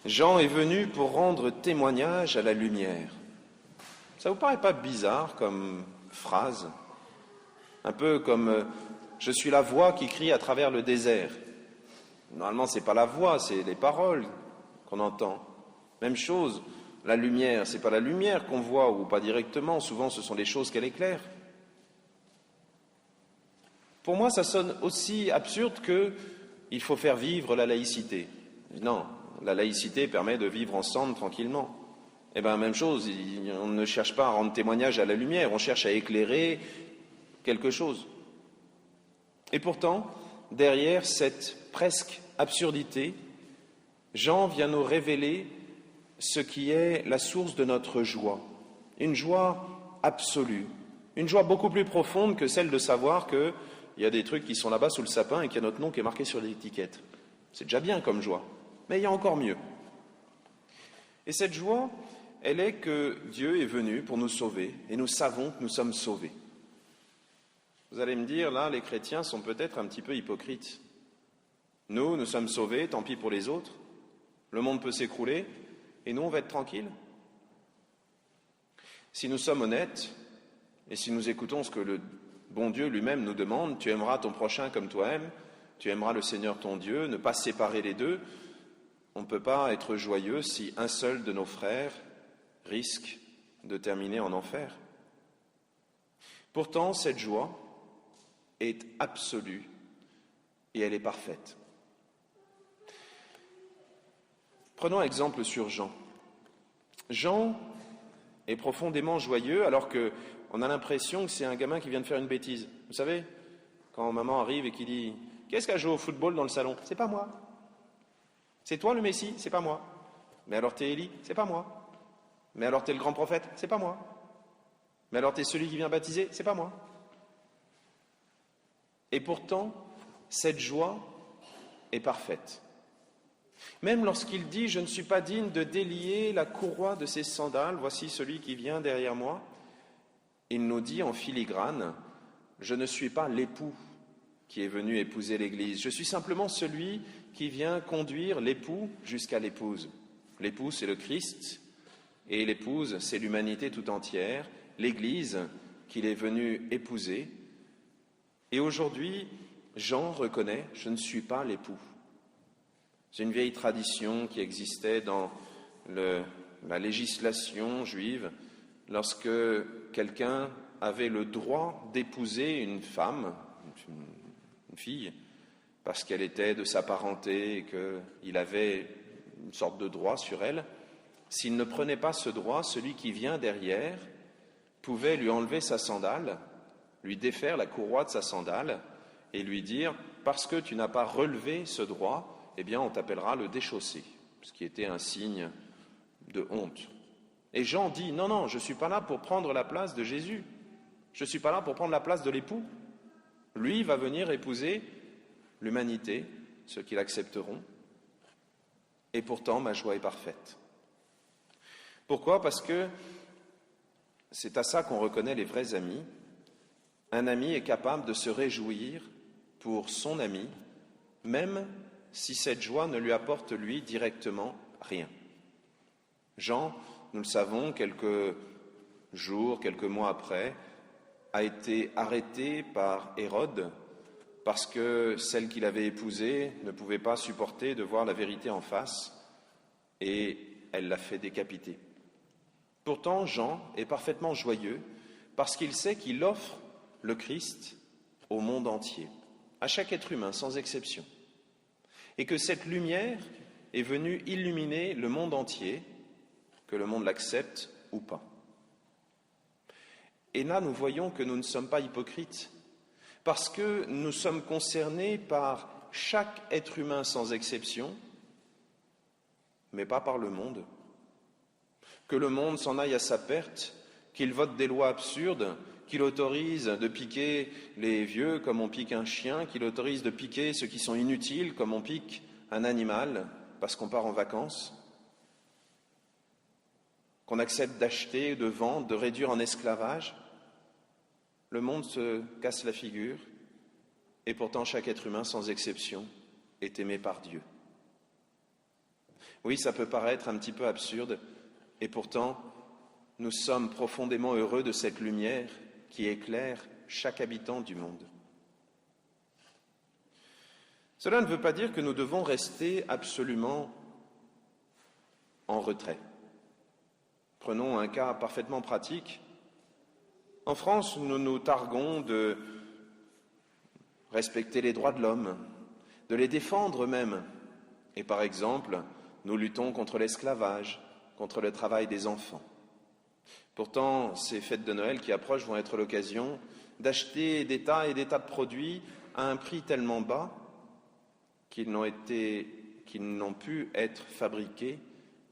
Jean est venu pour rendre témoignage à la lumière. Ça vous paraît pas bizarre comme phrase? Un peu comme je suis la voix qui crie à travers le désert. Normalement, c'est pas la voix, c'est les paroles qu'on entend. Même chose, la lumière, c'est pas la lumière qu'on voit ou pas directement, souvent ce sont les choses qu'elle éclaire. Pour moi, ça sonne aussi absurde qu'il faut faire vivre la laïcité. Non, la laïcité permet de vivre ensemble tranquillement. Eh bien, même chose, on ne cherche pas à rendre témoignage à la lumière, on cherche à éclairer quelque chose. Et pourtant, derrière cette presque absurdité, Jean vient nous révéler ce qui est la source de notre joie, une joie absolue, une joie beaucoup plus profonde que celle de savoir qu'il y a des trucs qui sont là-bas sous le sapin et qu'il y a notre nom qui est marqué sur l'étiquette. C'est déjà bien comme joie, mais il y a encore mieux. Et cette joie, elle est que Dieu est venu pour nous sauver, et nous savons que nous sommes sauvés. Vous allez me dire, là, les chrétiens sont peut-être un petit peu hypocrites. Nous sommes sauvés, tant pis pour les autres. Le monde peut s'écrouler, et nous, on va être tranquilles. Si nous sommes honnêtes, et si nous écoutons ce que le bon Dieu lui-même nous demande, tu aimeras ton prochain comme toi-même, tu aimeras le Seigneur ton Dieu, ne pas séparer les deux, on ne peut pas être joyeux si un seul de nos frères risque de terminer en enfer. Pourtant, cette joie est absolue et elle est parfaite. Prenons exemple sur Jean. Jean est profondément joyeux alors qu'on a l'impression que c'est un gamin qui vient de faire une bêtise. Vous savez, quand maman arrive et qui dit « Qu'est-ce qu'a joué au football dans le salon ?»« C'est pas moi. »« C'est toi le Messie ?»« C'est pas moi. »« Mais alors t'es Élie ?»« C'est pas moi. »« Mais alors t'es le grand prophète ?»« C'est pas moi. »« Mais alors t'es celui qui vient baptiser ?»« C'est pas moi. » Et pourtant, cette joie est parfaite. Même lorsqu'il dit « Je ne suis pas digne de délier la courroie de ses sandales, voici celui qui vient derrière moi », il nous dit en filigrane « Je ne suis pas l'époux qui est venu épouser l'Église, je suis simplement celui qui vient conduire l'époux jusqu'à l'épouse. » L'époux, c'est le Christ, et l'épouse, c'est l'humanité tout entière, l'Église qu'il est venu épouser. Et aujourd'hui, Jean reconnaît « Je ne suis pas l'époux ». C'est une vieille tradition qui existait dans la législation juive lorsque quelqu'un avait le droit d'épouser une femme, une fille, parce qu'elle était de sa parenté et qu'il avait une sorte de droit sur elle. S'il ne prenait pas ce droit, celui qui vient derrière pouvait lui enlever sa sandale, lui défaire la courroie de sa sandale et lui dire « Parce que tu n'as pas relevé ce droit, eh bien, on t'appellera le déchaussé », ce qui était un signe de honte. Et Jean dit, non, je ne suis pas là pour prendre la place de Jésus. Je ne suis pas là pour prendre la place de l'époux. Lui va venir épouser l'humanité, ceux qui l'accepteront. Et pourtant, ma joie est parfaite. Pourquoi ? Parce que c'est à ça qu'on reconnaît les vrais amis. Un ami est capable de se réjouir pour son ami, même si cette joie ne lui apporte, lui, directement rien. Jean, nous le savons, quelques jours, quelques mois après, a été arrêté par Hérode parce que celle qu'il avait épousée ne pouvait pas supporter de voir la vérité en face et elle l'a fait décapiter. Pourtant, Jean est parfaitement joyeux parce qu'il sait qu'il offre le Christ au monde entier, à chaque être humain, sans exception. Et que cette lumière est venue illuminer le monde entier, que le monde l'accepte ou pas. Et là, nous voyons que nous ne sommes pas hypocrites, parce que nous sommes concernés par chaque être humain sans exception, mais pas par le monde. Que le monde s'en aille à sa perte, qu'il vote des lois absurdes, qu'il autorise de piquer les vieux comme on pique un chien, qu'il autorise de piquer ceux qui sont inutiles comme on pique un animal parce qu'on part en vacances, qu'on accepte d'acheter, de vendre, de réduire en esclavage. Le monde se casse la figure et pourtant chaque être humain, sans exception, est aimé par Dieu. Oui, ça peut paraître un petit peu absurde, et pourtant, nous sommes profondément heureux de cette lumière qui éclaire chaque habitant du monde. Cela ne veut pas dire que nous devons rester absolument en retrait. Prenons un cas parfaitement pratique. En France, nous nous targuons de respecter les droits de l'homme, de les défendre même. Et par exemple, nous luttons contre l'esclavage, contre le travail des enfants. Pourtant, ces fêtes de Noël qui approchent vont être l'occasion d'acheter des tas et des tas de produits à un prix tellement bas qu'ils n'ont pu être fabriqués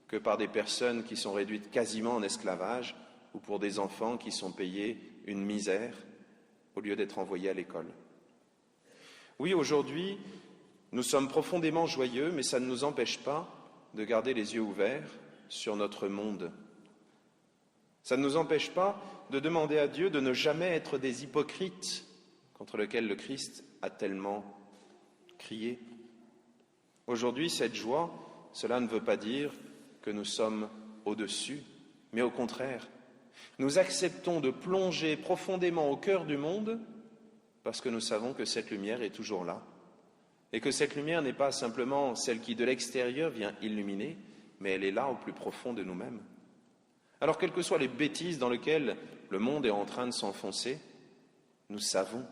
que par des personnes qui sont réduites quasiment en esclavage ou pour des enfants qui sont payés une misère au lieu d'être envoyés à l'école. Oui, aujourd'hui, nous sommes profondément joyeux, mais ça ne nous empêche pas de garder les yeux ouverts sur notre monde. Ça ne nous empêche pas de demander à Dieu de ne jamais être des hypocrites contre lesquels le Christ a tellement crié. Aujourd'hui, cette joie, cela ne veut pas dire que nous sommes au-dessus, mais au contraire, nous acceptons de plonger profondément au cœur du monde parce que nous savons que cette lumière est toujours là et que cette lumière n'est pas simplement celle qui de l'extérieur vient illuminer, mais elle est là au plus profond de nous-mêmes. Alors, quelles que soient les bêtises dans lesquelles le monde est en train de s'enfoncer, nous savons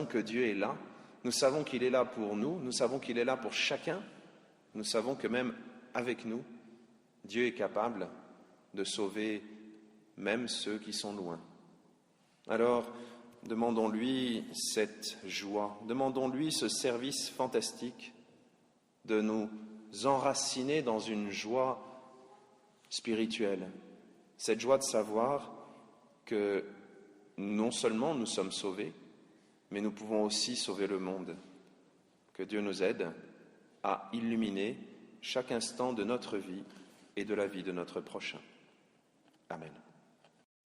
que Dieu est là, nous savons qu'il est là pour nous savons qu'il est là pour chacun, nous savons que même avec nous, Dieu est capable de sauver même ceux qui sont loin. Alors, demandons-lui cette joie, demandons-lui ce service fantastique de nous enraciner dans une joie spirituelle, cette joie de savoir que non seulement nous sommes sauvés, mais nous pouvons aussi sauver le monde. Que Dieu nous aide à illuminer chaque instant de notre vie et de la vie de notre prochain. Amen.